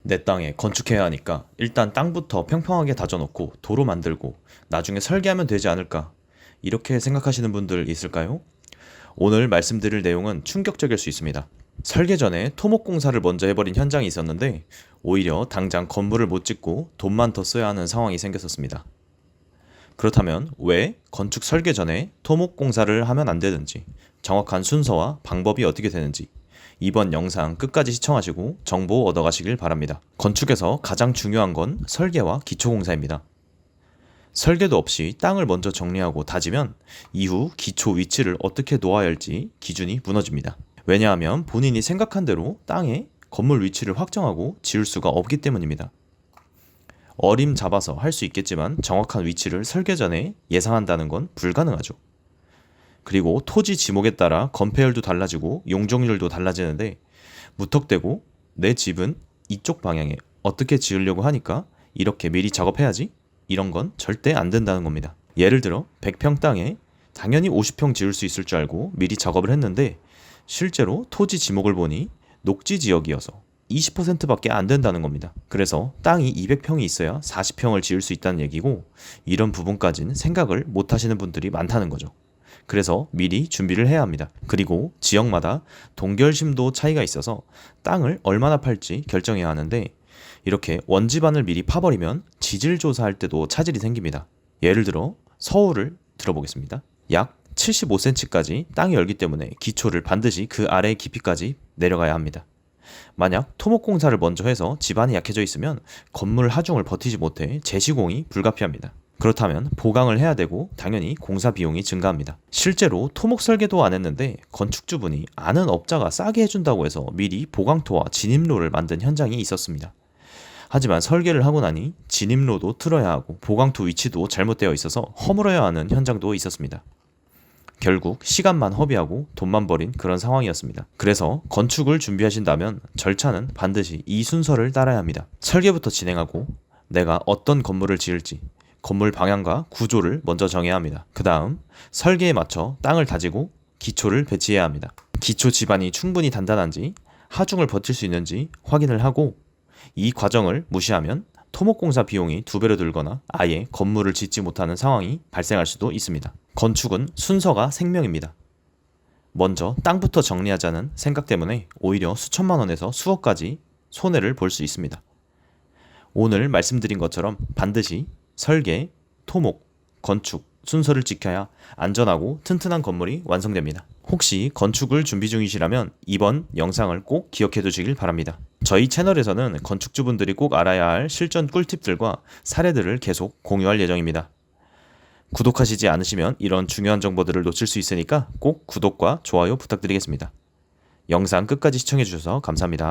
내 땅에 건축해야 하니까 일단 땅부터 평평하게 다져놓고 도로 만들고 나중에 설계하면 되지 않을까? 이렇게 생각하시는 분들 있을까요? 오늘 말씀드릴 내용은 충격적일 수 있습니다. 설계 전에 토목공사를 먼저 해버린 현장이 있었는데 오히려 당장 건물을 못 짓고 돈만 더 써야 하는 상황이 생겼었습니다. 그렇다면 왜 건축 설계 전에 토목공사를 하면 안 되는지, 정확한 순서와 방법이 어떻게 되는지 이번 영상 끝까지 시청하시고 정보 얻어가시길 바랍니다. 건축에서 가장 중요한 건 설계와 기초공사입니다. 설계도 없이 땅을 먼저 정리하고 다지면 이후 기초 위치를 어떻게 놓아야 할지 기준이 무너집니다. 왜냐하면 본인이 생각한 대로 땅에 건물 위치를 확정하고 지을 수가 없기 때문입니다. 어림 잡아서 할 수 있겠지만 정확한 위치를 설계 전에 예상한다는 건 불가능하죠. 그리고 토지 지목에 따라 건폐율도 달라지고 용적률도 달라지는데 무턱대고 내 집은 이쪽 방향에 어떻게 지으려고 하니까 이렇게 미리 작업해야지? 이런 건 절대 안 된다는 겁니다. 예를 들어 100평 땅에 당연히 50평 지을 수 있을 줄 알고 미리 작업을 했는데 실제로 토지 지목을 보니 녹지 지역이어서 20%밖에 안 된다는 겁니다. 그래서 땅이 200평이 있어야 40평을 지을 수 있다는 얘기고 이런 부분까지는 생각을 못 하시는 분들이 많다는 거죠. 그래서 미리 준비를 해야 합니다. 그리고 지역마다 동결심도 차이가 있어서 땅을 얼마나 팔지 결정해야 하는데 이렇게 원지반을 미리 파버리면 지질 조사할 때도 차질이 생깁니다. 예를 들어 서울을 들어보겠습니다. 약 75cm까지 땅이 열기 때문에 기초를 반드시 그 아래의 깊이까지 내려가야 합니다. 만약 토목공사를 먼저 해서 지반이 약해져 있으면 건물 하중을 버티지 못해 재시공이 불가피합니다. 그렇다면 보강을 해야 되고 당연히 공사 비용이 증가합니다. 실제로 토목 설계도 안 했는데 건축주분이 아는 업자가 싸게 해준다고 해서 미리 보강토와 진입로를 만든 현장이 있었습니다. 하지만 설계를 하고 나니 진입로도 틀어야 하고 보강토 위치도 잘못되어 있어서 허물어야 하는 현장도 있었습니다. 결국 시간만 허비하고 돈만 버린 그런 상황이었습니다. 그래서 건축을 준비하신다면 절차는 반드시 이 순서를 따라야 합니다. 설계부터 진행하고 내가 어떤 건물을 지을지 건물 방향과 구조를 먼저 정해야 합니다. 그 다음 설계에 맞춰 땅을 다지고 기초를 배치해야 합니다. 기초 지반이 충분히 단단한지 하중을 버틸 수 있는지 확인을 하고 이 과정을 무시하면 토목공사 비용이 2배로 들거나 아예 건물을 짓지 못하는 상황이 발생할 수도 있습니다. 건축은 순서가 생명입니다. 먼저 땅부터 정리하자는 생각 때문에 오히려 수천만 원에서 수억까지 손해를 볼 수 있습니다. 오늘 말씀드린 것처럼 반드시 설계, 토목, 건축 순서를 지켜야 안전하고 튼튼한 건물이 완성됩니다. 혹시 건축을 준비 중이시라면 이번 영상을 꼭 기억해 두시길 바랍니다. 저희 채널에서는 건축주분들이 꼭 알아야 할 실전 꿀팁들과 사례들을 계속 공유할 예정입니다. 구독하시지 않으시면 이런 중요한 정보들을 놓칠 수 있으니까 꼭 구독과 좋아요 부탁드리겠습니다. 영상 끝까지 시청해 주셔서 감사합니다.